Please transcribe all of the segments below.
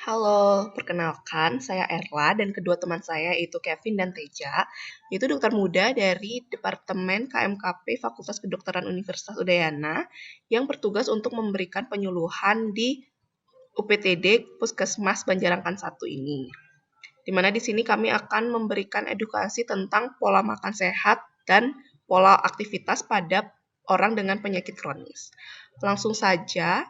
Halo, perkenalkan saya Erla dan kedua teman saya yaitu Kevin dan Teja, yaitu dokter muda dari Departemen KMKP Fakultas Kedokteran Universitas Udayana yang bertugas untuk memberikan penyuluhan di UPTD Puskesmas Banjarangkan 1 ini. Di mana di sini kami akan memberikan edukasi tentang pola makan sehat dan pola aktivitas pada orang dengan penyakit kronis. Langsung saja,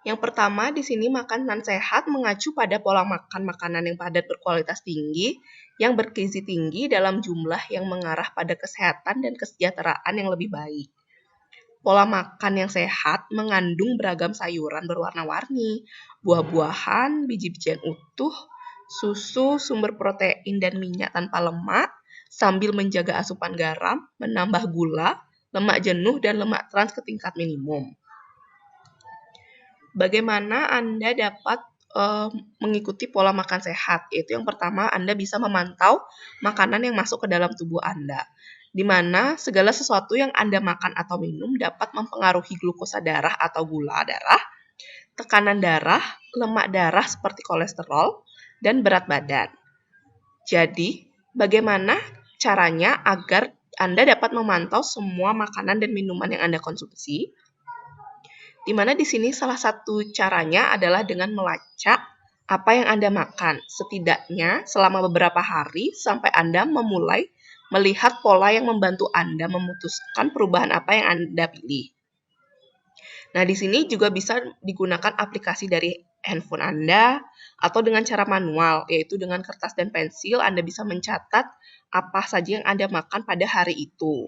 yang pertama, di sini makanan sehat mengacu pada pola makan makanan yang padat berkualitas tinggi, yang bergizi tinggi dalam jumlah yang mengarah pada kesehatan dan kesejahteraan yang lebih baik. Pola makan yang sehat mengandung beragam sayuran berwarna-warni, buah-buahan, biji-bijian utuh, susu, sumber protein dan minyak tanpa lemak, sambil menjaga asupan garam, menambah gula, lemak jenuh, dan lemak trans ke tingkat minimum. Bagaimana Anda dapat mengikuti pola makan sehat? Yaitu yang pertama, Anda bisa memantau makanan yang masuk ke dalam tubuh Anda, di mana segala sesuatu yang Anda makan atau minum dapat mempengaruhi glukosa darah atau gula darah, tekanan darah, lemak darah seperti kolesterol, dan berat badan. Jadi, bagaimana caranya agar Anda dapat memantau semua makanan dan minuman yang Anda konsumsi? Di mana di sini salah satu caranya adalah dengan melacak apa yang Anda makan, setidaknya selama beberapa hari sampai Anda memulai melihat pola yang membantu Anda memutuskan perubahan apa yang Anda pilih. Nah, di sini juga bisa digunakan aplikasi dari handphone Anda atau dengan cara manual, yaitu dengan kertas dan pensil Anda bisa mencatat apa saja yang Anda makan pada hari itu.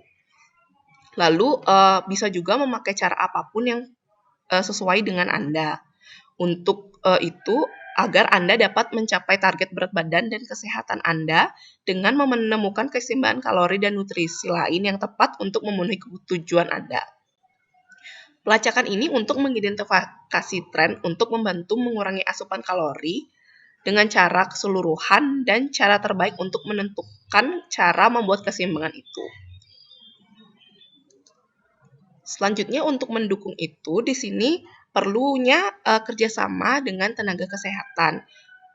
Lalu, bisa juga memakai cara apapun yang sesuai dengan Anda. Untuk itu, agar Anda dapat mencapai target berat badan dan kesehatan Anda dengan menemukan keseimbangan kalori dan nutrisi lain yang tepat untuk memenuhi tujuan Anda. Pelacakan ini untuk mengidentifikasi tren untuk membantu mengurangi asupan kalori dengan cara keseluruhan dan cara terbaik untuk menentukan cara membuat keseimbangan itu. Selanjutnya untuk mendukung itu, di sini perlunya kerjasama dengan tenaga kesehatan,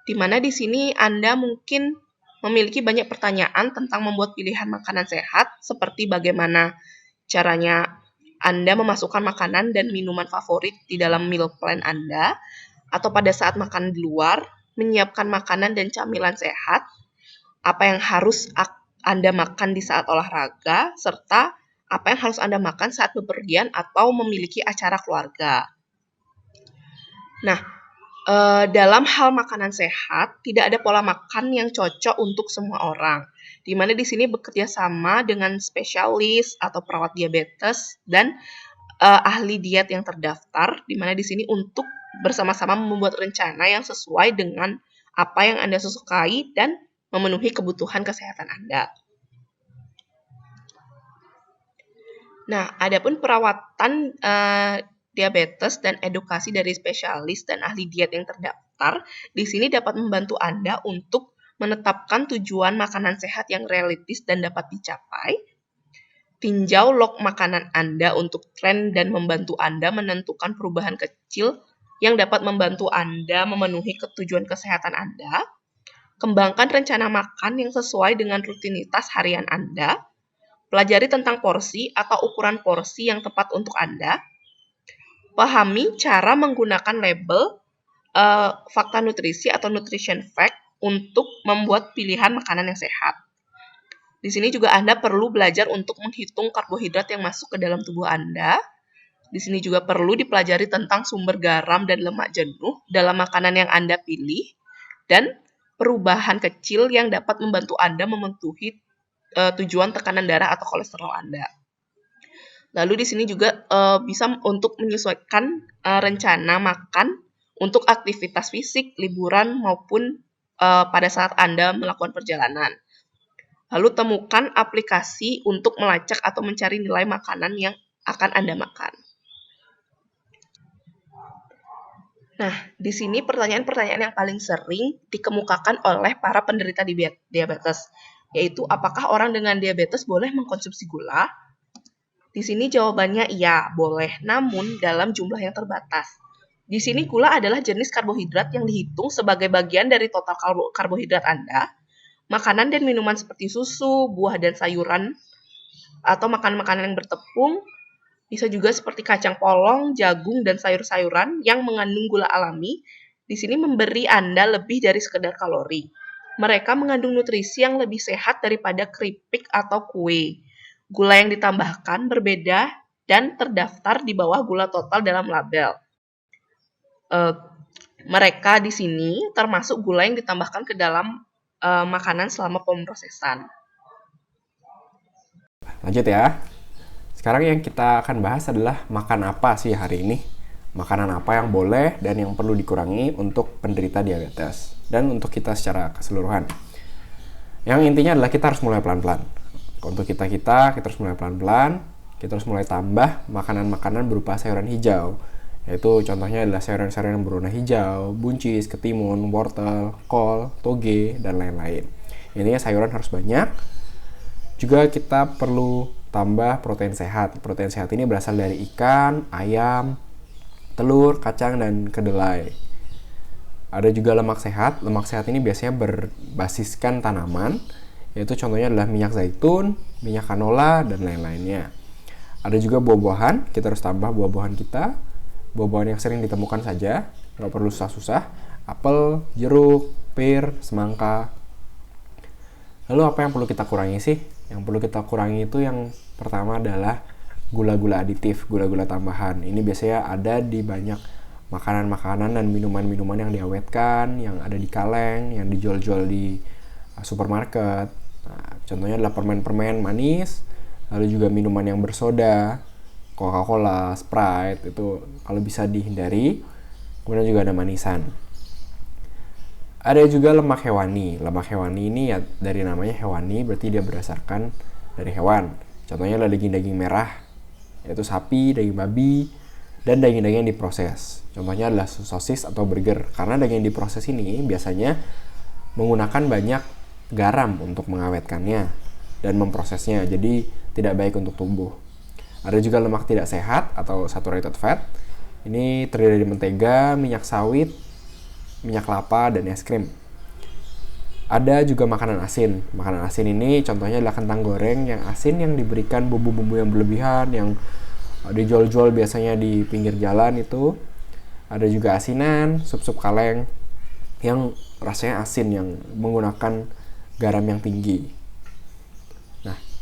di mana di sini Anda mungkin memiliki banyak pertanyaan tentang membuat pilihan makanan sehat, seperti bagaimana caranya Anda memasukkan makanan dan minuman favorit di dalam meal plan Anda, atau pada saat makan di luar, menyiapkan makanan dan camilan sehat, apa yang harus Anda makan di saat olahraga, serta apa yang harus Anda makan saat bepergian atau memiliki acara keluarga. Nah, dalam hal makanan sehat, tidak ada pola makan yang cocok untuk semua orang. Di mana di sini bekerja sama dengan spesialis atau perawat diabetes dan ahli diet yang terdaftar, di mana di sini untuk bersama-sama membuat rencana yang sesuai dengan apa yang Anda sukai dan memenuhi kebutuhan kesehatan Anda. Nah, adapun perawatan diabetes dan edukasi dari spesialis dan ahli diet yang terdaftar, di sini dapat membantu Anda untuk menetapkan tujuan makanan sehat yang realistis dan dapat dicapai, tinjau log makanan Anda untuk tren dan membantu Anda menentukan perubahan kecil yang dapat membantu Anda memenuhi tujuan kesehatan Anda, kembangkan rencana makan yang sesuai dengan rutinitas harian Anda, pelajari tentang porsi atau ukuran porsi yang tepat untuk Anda. Pahami cara menggunakan label fakta nutrisi atau nutrition fact untuk membuat pilihan makanan yang sehat. Di sini juga Anda perlu belajar untuk menghitung karbohidrat yang masuk ke dalam tubuh Anda. Di sini juga perlu dipelajari tentang sumber garam dan lemak jenuh dalam makanan yang Anda pilih dan perubahan kecil yang dapat membantu Anda memenuhi tujuan tekanan darah atau kolesterol Anda. Lalu di sini juga bisa untuk menyesuaikan rencana makan untuk aktivitas fisik, liburan, maupun pada saat Anda melakukan perjalanan. Lalu temukan aplikasi untuk melacak atau mencari nilai makanan yang akan Anda makan. Nah, di sini pertanyaan-pertanyaan yang paling sering dikemukakan oleh para penderita diabetes, yaitu apakah orang dengan diabetes boleh mengkonsumsi gula? Di sini jawabannya iya, boleh, namun dalam jumlah yang terbatas. Di sini gula adalah jenis karbohidrat yang dihitung sebagai bagian dari total karbohidrat Anda. Makanan dan minuman seperti susu, buah dan sayuran, atau makanan-makanan yang bertepung, bisa juga seperti kacang polong, jagung, dan sayur-sayuran yang mengandung gula alami, di sini memberi Anda lebih dari sekedar kalori. Mereka mengandung nutrisi yang lebih sehat daripada keripik atau kue. Gula yang ditambahkan berbeda dan terdaftar di bawah gula total dalam label. Mereka di sini termasuk gula yang ditambahkan ke dalam makanan selama pemrosesan. Lanjut ya. Sekarang yang kita akan bahas adalah makan apa sih hari ini. Makanan apa yang boleh dan yang perlu dikurangi untuk penderita diabetes. Dan untuk kita secara keseluruhan. Yang intinya adalah kita harus mulai pelan-pelan. Untuk kita harus mulai pelan-pelan. Kita harus mulai tambah makanan-makanan berupa sayuran hijau. Yaitu contohnya adalah sayuran-sayuran yang berwarna hijau, buncis, ketimun, wortel, kol, toge, dan lain-lain. Intinya sayuran harus banyak. Juga kita perlu tambah protein sehat. Protein sehat ini berasal dari ikan, ayam, telur, kacang, dan kedelai. Ada juga lemak sehat. Lemak sehat ini biasanya berbasiskan tanaman, yaitu contohnya adalah minyak zaitun, minyak canola, dan lain-lainnya. Ada juga buah-buahan. Kita harus tambah buah-buahan kita. Buah-buahan yang sering ditemukan saja, nggak perlu susah-susah. Apel, jeruk, pir, semangka. Lalu apa yang perlu kita kurangi sih? Yang perlu kita kurangi itu yang pertama adalah gula-gula aditif, gula-gula tambahan. Ini biasanya ada di banyak makanan-makanan dan minuman-minuman yang diawetkan, yang ada di kaleng, yang dijual-jual di supermarket. Nah, contohnya adalah permen-permen manis, lalu juga minuman yang bersoda, Coca-Cola, Sprite, itu kalau bisa dihindari. Kemudian juga ada manisan. Ada juga lemak hewani. Lemak hewani ini ya dari namanya hewani, berarti dia berdasarkan dari hewan. Contohnya adalah daging-daging merah, yaitu sapi, daging babi, dan daging-daging yang diproses. Contohnya adalah sosis atau burger. Karena daging yang diproses ini biasanya menggunakan banyak garam untuk mengawetkannya dan memprosesnya, jadi tidak baik untuk tubuh. Ada juga lemak tidak sehat atau saturated fat. Ini terdiri dari mentega, minyak sawit, minyak kelapa, dan es krim. Ada juga makanan asin. Makanan asin ini contohnya adalah kentang goreng yang asin yang diberikan bumbu-bumbu yang berlebihan, yang dijual-jual biasanya di pinggir jalan itu. Ada juga asinan, sup-sup kaleng yang rasanya asin, yang menggunakan garam yang tinggi.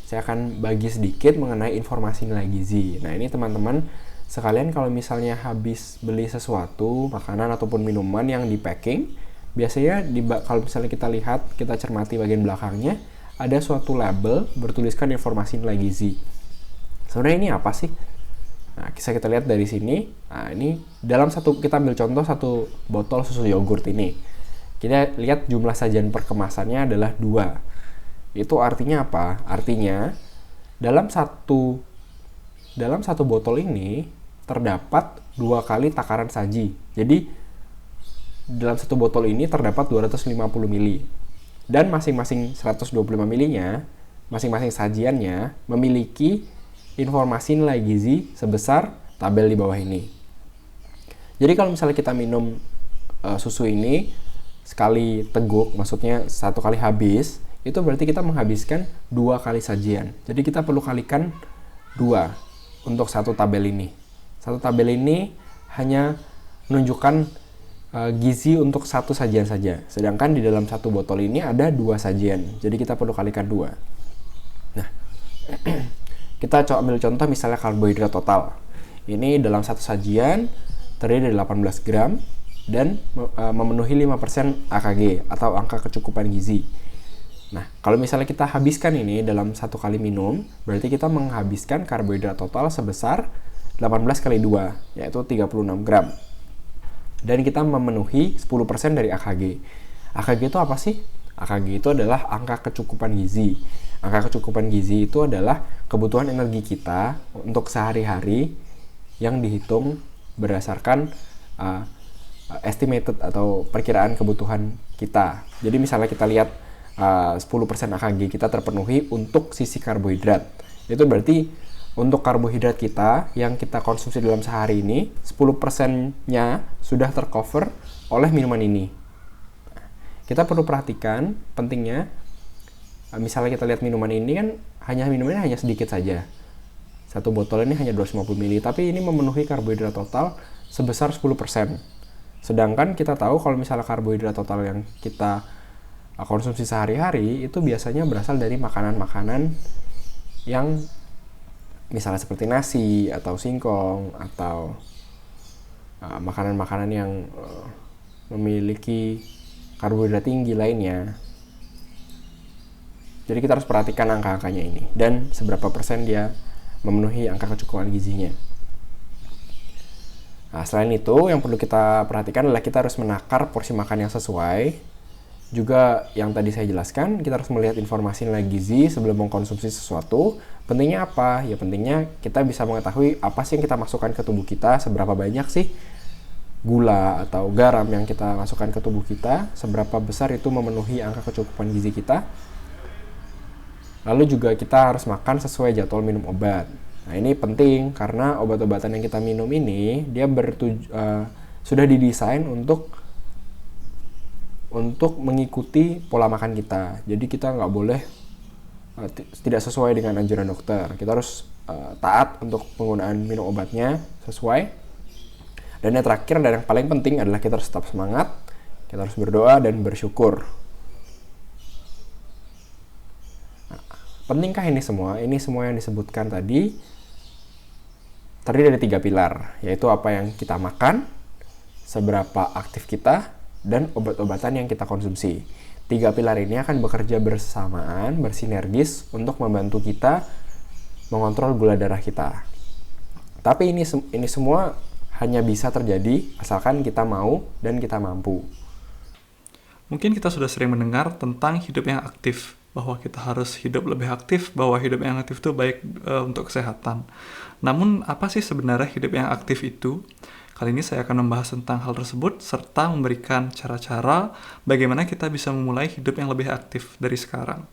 Saya akan bagi sedikit mengenai informasi nilai gizi. Nah, ini teman-teman sekalian kalau misalnya habis beli sesuatu, makanan ataupun minuman yang di packing, biasanya kalau misalnya kita lihat, kita cermati bagian belakangnya, ada suatu label bertuliskan informasi nilai gizi. Sebenarnya ini apa sih? Nah, bisa kita lihat dari sini. Nah, ini kita ambil contoh satu botol susu yogurt ini. Kita lihat jumlah sajian per kemasannya adalah 2. Itu artinya apa? Artinya dalam satu botol ini terdapat 2 kali takaran saji. Jadi dalam satu botol ini terdapat 250 ml. Dan masing-masing 125 ml-nya, masing-masing sajiannya memiliki informasi nilai gizi sebesar tabel di bawah ini. Jadi kalau misalnya kita minum susu ini sekali teguk, maksudnya 1 kali habis, itu berarti kita menghabiskan 2 kali sajian. Jadi kita perlu kalikan 2 untuk satu tabel ini. Satu tabel ini hanya menunjukkan gizi untuk satu sajian saja. Sedangkan di dalam satu botol ini ada 2 sajian. Jadi kita perlu kalikan 2. Nah, kita coba ambil contoh misalnya karbohidrat total. Ini dalam satu sajian terdiri dari 18 gram dan memenuhi 5% AKG atau angka kecukupan gizi. Nah, kalau misalnya kita habiskan ini dalam 1 kali minum, berarti kita menghabiskan karbohidrat total sebesar 18 kali 2, yaitu 36 gram. Dan kita memenuhi 10% dari AKG. AKG itu apa sih? AKG itu adalah angka kecukupan gizi. Angka kecukupan gizi itu adalah kebutuhan energi kita untuk sehari-hari yang dihitung berdasarkan estimated atau perkiraan kebutuhan kita. Jadi misalnya kita lihat 10% AKG kita terpenuhi untuk sisi karbohidrat. Itu berarti untuk karbohidrat kita yang kita konsumsi dalam sehari ini, 10%-nya sudah tercover oleh minuman ini. Kita perlu perhatikan pentingnya, misalnya kita lihat minuman ini kan minumannya hanya sedikit saja. Satu botol ini hanya 250 ml, tapi ini memenuhi karbohidrat total sebesar 10%. Sedangkan kita tahu kalau misalnya karbohidrat total yang kita konsumsi sehari-hari itu biasanya berasal dari makanan-makanan yang misalnya seperti nasi atau singkong atau makanan-makanan yang memiliki karbohidrat tinggi lainnya. Jadi kita harus perhatikan angka-angkanya ini dan seberapa persen dia memenuhi angka kecukupan gizinya. Nah, selain itu yang perlu kita perhatikan adalah kita harus menakar porsi makan yang sesuai. Juga yang tadi saya jelaskan, kita harus melihat informasi nilai gizi sebelum mengkonsumsi sesuatu. Pentingnya apa? Ya pentingnya kita bisa mengetahui apa sih yang kita masukkan ke tubuh kita, seberapa banyak sih gula atau garam yang kita masukkan ke tubuh kita, seberapa besar itu memenuhi angka kecukupan gizi kita. Lalu juga kita harus makan sesuai jadwal minum obat. Nah ini penting karena obat-obatan yang kita minum ini dia sudah didesain untuk mengikuti pola makan kita. Jadi kita nggak boleh tidak sesuai dengan anjuran dokter. Kita harus taat untuk penggunaan minum obatnya sesuai. Dan yang terakhir dan yang paling penting adalah kita harus tetap semangat, kita harus berdoa dan bersyukur. Nah, pentingkah ini semua? Ini semua yang disebutkan tadi terdiri dari 3 pilar, yaitu apa yang kita makan, seberapa aktif kita, dan obat-obatan yang kita konsumsi. 3 pilar ini akan bekerja bersamaan, bersinergis untuk membantu kita mengontrol gula darah kita. Tapi ini semua hanya bisa terjadi asalkan kita mau dan kita mampu. Mungkin kita sudah sering mendengar tentang hidup yang aktif, bahwa kita harus hidup lebih aktif, bahwa hidup yang aktif itu baik untuk kesehatan. Namun, apa sih sebenarnya hidup yang aktif itu? Kali ini saya akan membahas tentang hal tersebut, serta memberikan cara-cara bagaimana kita bisa memulai hidup yang lebih aktif dari sekarang.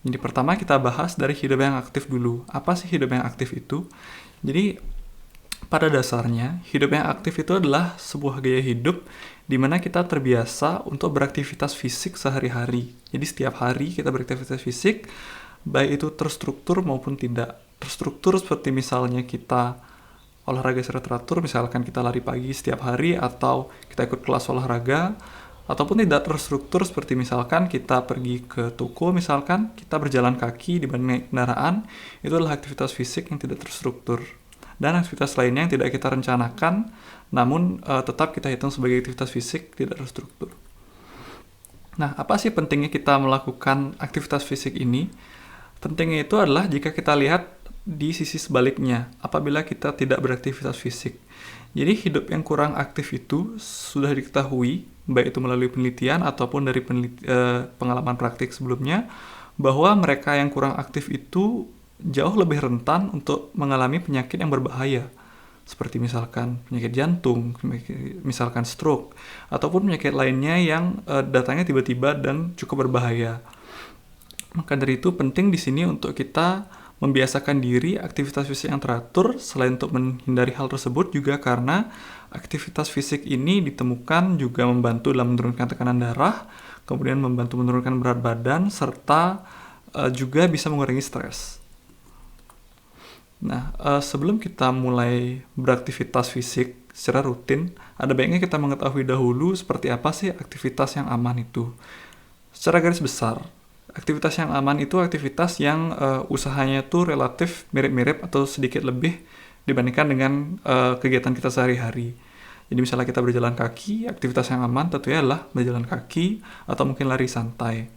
Jadi pertama kita bahas dari hidup yang aktif dulu. Apa sih hidup yang aktif itu? Jadi pada dasarnya, hidup yang aktif itu adalah sebuah gaya hidup di mana kita terbiasa untuk beraktivitas fisik sehari-hari. Jadi setiap hari kita beraktivitas fisik, baik itu terstruktur maupun tidak. Terstruktur seperti misalnya kita olahraga secara teratur, misalkan kita lari pagi setiap hari atau kita ikut kelas olahraga, ataupun tidak terstruktur seperti misalkan kita pergi ke toko, misalkan kita berjalan kaki dibanding naik kendaraan, itu adalah aktivitas fisik yang tidak terstruktur. Dan aktivitas lainnya yang tidak kita rencanakan, namun tetap kita hitung sebagai aktivitas fisik tidak terstruktur. Nah, apa sih pentingnya kita melakukan aktivitas fisik ini? Pentingnya itu adalah jika kita lihat di sisi sebaliknya, apabila kita tidak beraktivitas fisik. Jadi hidup yang kurang aktif itu sudah diketahui, baik itu melalui penelitian ataupun dari pengalaman praktik sebelumnya, bahwa mereka yang kurang aktif itu jauh lebih rentan untuk mengalami penyakit yang berbahaya, seperti misalkan penyakit jantung, misalkan stroke, ataupun penyakit lainnya yang datangnya tiba-tiba dan cukup berbahaya. Maka dari itu penting di sini untuk kita membiasakan diri aktivitas fisik yang teratur, selain untuk menghindari hal tersebut juga karena aktivitas fisik ini ditemukan juga membantu dalam menurunkan tekanan darah, kemudian membantu menurunkan berat badan, serta juga bisa mengurangi stres. Nah, sebelum kita mulai beraktivitas fisik secara rutin, ada baiknya kita mengetahui dahulu seperti apa sih aktivitas yang aman itu. Secara garis besar, aktivitas yang aman itu aktivitas yang usahanya tuh relatif mirip-mirip atau sedikit lebih dibandingkan dengan kegiatan kita sehari-hari. Jadi misalnya kita berjalan kaki, aktivitas yang aman tentunya adalah berjalan kaki atau mungkin lari santai.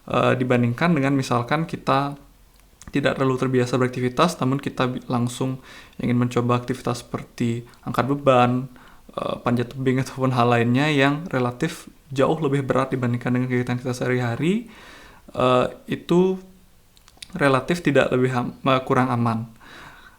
Dibandingkan dengan misalkan kita tidak terlalu terbiasa beraktivitas, namun kita langsung ingin mencoba aktivitas seperti angkat beban, panjat tebing ataupun hal lainnya yang relatif jauh lebih berat dibandingkan dengan kegiatan kita sehari-hari, itu relatif tidak kurang aman.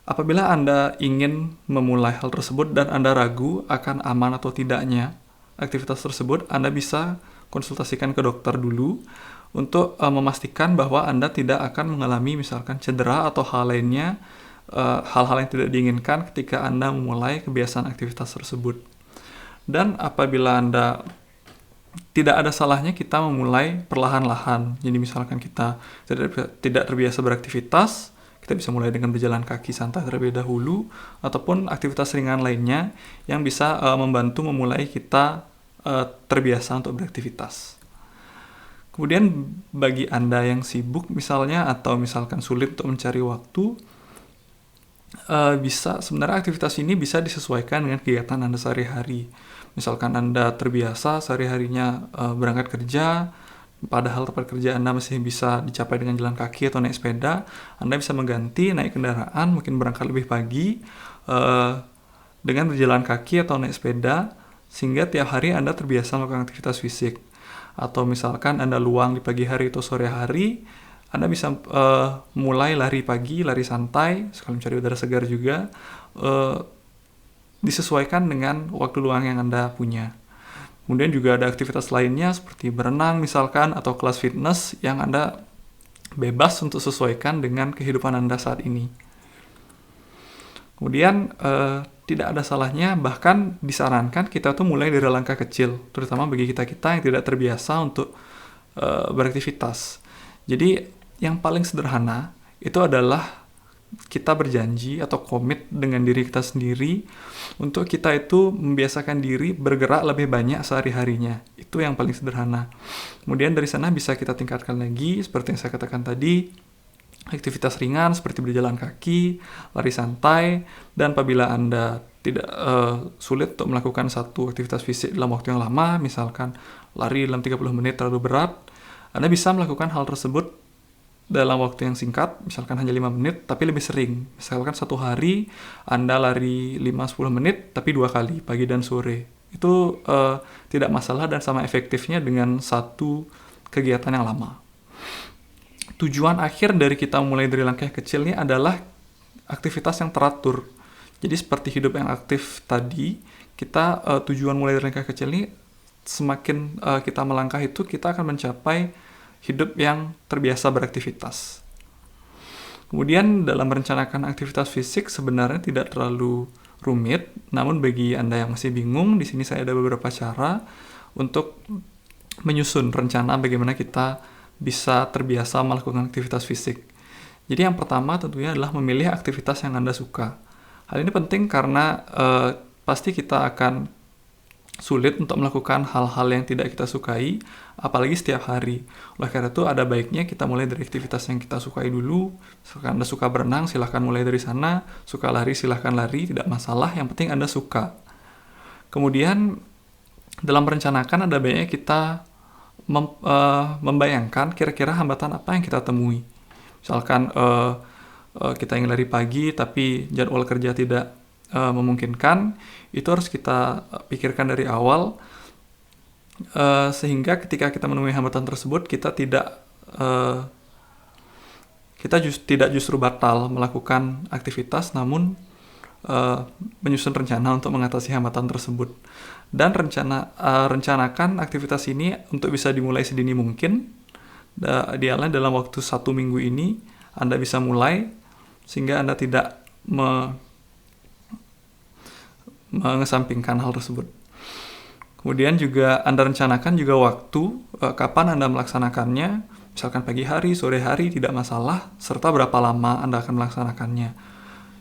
Apabila Anda ingin memulai hal tersebut dan Anda ragu akan aman atau tidaknya aktivitas tersebut, Anda bisa konsultasikan ke dokter dulu untuk memastikan bahwa Anda tidak akan mengalami misalkan cedera atau hal lainnya hal-hal yang tidak diinginkan ketika Anda memulai kebiasaan aktivitas tersebut. Dan apabila Anda tidak ada salahnya kita memulai perlahan-lahan. Jadi misalkan kita tidak terbiasa beraktivitas, kita bisa mulai dengan berjalan kaki santai terlebih dahulu, ataupun aktivitas ringan lainnya yang bisa membantu memulai kita terbiasa untuk beraktivitas. Kemudian bagi Anda yang sibuk misalnya, atau misalkan sulit untuk mencari waktu, sebenarnya aktivitas ini bisa disesuaikan dengan kegiatan Anda sehari-hari. Misalkan Anda terbiasa sehari-harinya berangkat kerja, padahal tempat kerja Anda masih bisa dicapai dengan jalan kaki atau naik sepeda, Anda bisa mengganti naik kendaraan, mungkin berangkat lebih pagi dengan berjalan kaki atau naik sepeda, sehingga tiap hari Anda terbiasa melakukan aktivitas fisik. Atau misalkan Anda luang di pagi hari atau sore hari, Anda bisa mulai lari pagi, lari santai, sekali mencari udara segar juga, disesuaikan dengan waktu luang yang Anda punya. Kemudian juga ada aktivitas lainnya seperti berenang misalkan, atau kelas fitness yang Anda bebas untuk sesuaikan dengan kehidupan Anda saat ini. Kemudian tidak ada salahnya, bahkan disarankan kita tuh mulai dari langkah kecil, terutama bagi kita-kita yang tidak terbiasa untuk beraktivitas. Jadi yang paling sederhana itu adalah kita berjanji atau komit dengan diri kita sendiri untuk kita itu membiasakan diri bergerak lebih banyak sehari-harinya. Itu yang paling sederhana. Kemudian dari sana bisa kita tingkatkan lagi, seperti yang saya katakan tadi, aktivitas ringan seperti berjalan kaki, lari santai, dan apabila Anda tidak sulit untuk melakukan satu aktivitas fisik dalam waktu yang lama, misalkan lari dalam 30 menit terlalu berat, Anda bisa melakukan hal tersebut dalam waktu yang singkat, misalkan hanya 5 menit, tapi lebih sering. Misalkan satu hari Anda lari 5-10 menit, tapi 2 kali, pagi dan sore. Itu tidak masalah dan sama efektifnya dengan satu kegiatan yang lama. Tujuan akhir dari kita mulai dari langkah kecil ini adalah aktivitas yang teratur. Jadi seperti hidup yang aktif tadi, kita tujuan mulai dari langkah kecil ini, semakin kita melangkah itu, kita akan mencapai hidup yang terbiasa beraktivitas. Kemudian dalam merencanakan aktivitas fisik sebenarnya tidak terlalu rumit, namun bagi Anda yang masih bingung, di sini saya ada beberapa cara untuk menyusun rencana bagaimana kita bisa terbiasa melakukan aktivitas fisik. Jadi yang pertama tentunya adalah memilih aktivitas yang Anda suka. Hal ini penting karena pasti kita akan sulit untuk melakukan hal-hal yang tidak kita sukai, apalagi setiap hari. Oleh karena itu, ada baiknya kita mulai dari aktivitas yang kita sukai dulu. Misalkan Anda suka berenang, silahkan mulai dari sana. Suka lari, silahkan lari, tidak masalah. Yang penting Anda suka. Kemudian, dalam merencanakan, ada baiknya kita membayangkan kira-kira hambatan apa yang kita temui. Misalkan, kita ingin lari pagi, tapi jadwal kerja tidak memungkinkan, itu harus kita pikirkan dari awal, sehingga ketika kita menemui hambatan tersebut kita tidak justru batal melakukan aktivitas, namun menyusun rencana untuk mengatasi hambatan tersebut. Dan rencanakan aktivitas ini untuk bisa dimulai sedini mungkin. Idealnya dalam waktu 1 minggu ini Anda bisa mulai, sehingga Anda tidak mengesampingkan hal tersebut. Kemudian juga Anda rencanakan juga waktu kapan Anda melaksanakannya, misalkan pagi hari, sore hari, tidak masalah, serta berapa lama Anda akan melaksanakannya.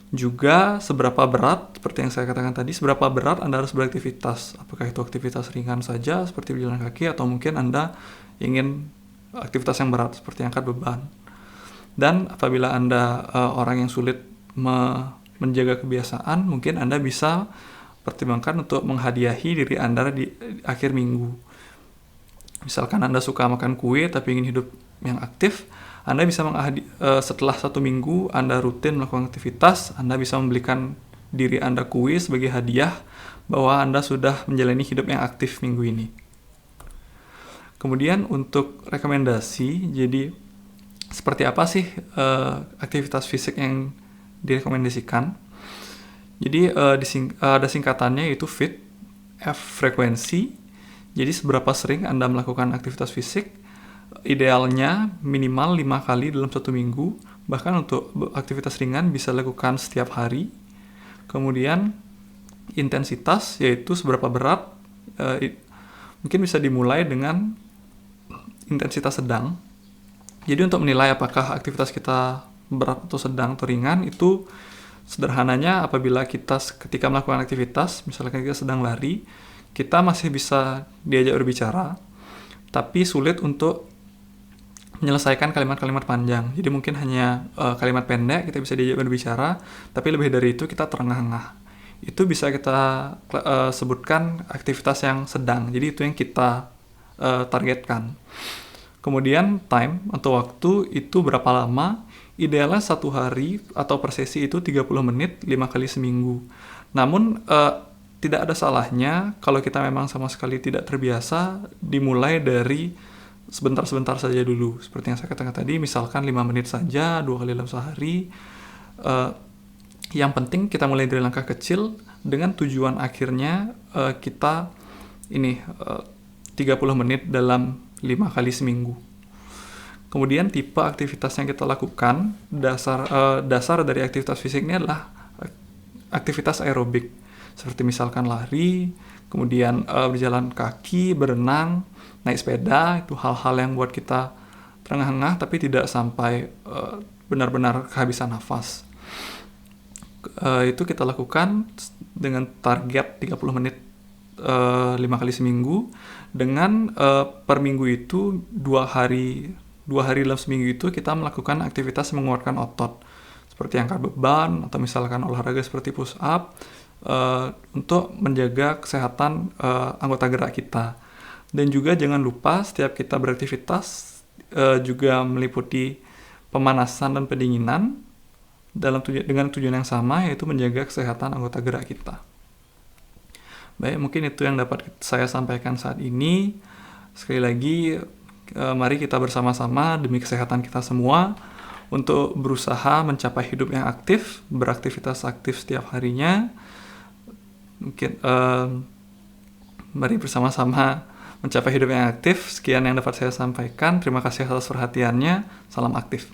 Juga seberapa berat, seperti yang saya katakan tadi, seberapa berat Anda harus beraktivitas. Apakah itu aktivitas ringan saja, seperti berjalan kaki, atau mungkin Anda ingin aktivitas yang berat, seperti angkat beban. Dan apabila Anda orang yang sulit menjaga kebiasaan, mungkin Anda bisa pertimbangkan untuk menghadiahi diri Anda di akhir minggu. Misalkan Anda suka makan kue tapi ingin hidup yang aktif, Anda bisa setelah 1 minggu Anda rutin melakukan aktivitas, Anda bisa membelikan diri Anda kue sebagai hadiah bahwa Anda sudah menjalani hidup yang aktif minggu ini. Kemudian untuk rekomendasi, jadi seperti apa sih aktivitas fisik yang direkomendasikan? Jadi ada singkatannya, yaitu FIT, F frekuensi. Jadi seberapa sering Anda melakukan aktivitas fisik, Idealnya minimal 5 kali dalam 1 minggu, bahkan untuk aktivitas ringan bisa dilakukan setiap hari. Kemudian intensitas, yaitu seberapa berat, mungkin bisa dimulai dengan intensitas sedang. Jadi untuk menilai apakah aktivitas kita berat atau sedang atau ringan, itu sederhananya apabila kita ketika melakukan aktivitas, misalkan kita sedang lari, kita masih bisa diajak berbicara, tapi sulit untuk menyelesaikan kalimat-kalimat panjang. Jadi mungkin hanya kalimat pendek kita bisa diajak berbicara, tapi lebih dari itu kita terengah-engah. Itu bisa kita sebutkan aktivitas yang sedang. Jadi itu yang kita targetkan. Kemudian time atau waktu itu berapa lama? Idealnya 1 hari atau per sesi itu 30 menit 5 kali seminggu. Namun tidak ada salahnya kalau kita memang sama sekali tidak terbiasa, dimulai dari sebentar-sebentar saja dulu. Seperti yang saya katakan tadi, misalkan 5 menit saja 2 kali dalam sehari. Yang penting kita mulai dari langkah kecil dengan tujuan akhirnya kita 30 menit dalam 5 kali seminggu. Kemudian tipe aktivitas yang kita lakukan, dasar dari aktivitas fisik ini adalah aktivitas aerobik, seperti misalkan lari, kemudian berjalan kaki, berenang, naik sepeda. Itu hal-hal yang buat kita terengah-engah tapi tidak sampai benar-benar kehabisan nafas. Itu kita lakukan dengan target 30 menit 5 kali seminggu, dengan per minggu itu 2 hari dalam seminggu itu kita melakukan aktivitas menguatkan otot seperti angkat beban atau misalkan olahraga seperti push up untuk menjaga kesehatan anggota gerak kita. Dan juga jangan lupa setiap kita beraktivitas juga meliputi pemanasan dan pendinginan dengan tujuan yang sama, yaitu menjaga kesehatan anggota gerak kita. Baik, mungkin itu yang dapat saya sampaikan saat ini. Sekali lagi, mari kita bersama-sama demi kesehatan kita semua untuk berusaha mencapai hidup yang aktif, beraktivitas aktif setiap harinya. Mungkin mari bersama-sama mencapai hidup yang aktif. Sekian yang dapat saya sampaikan. Terima kasih atas perhatiannya. Salam aktif.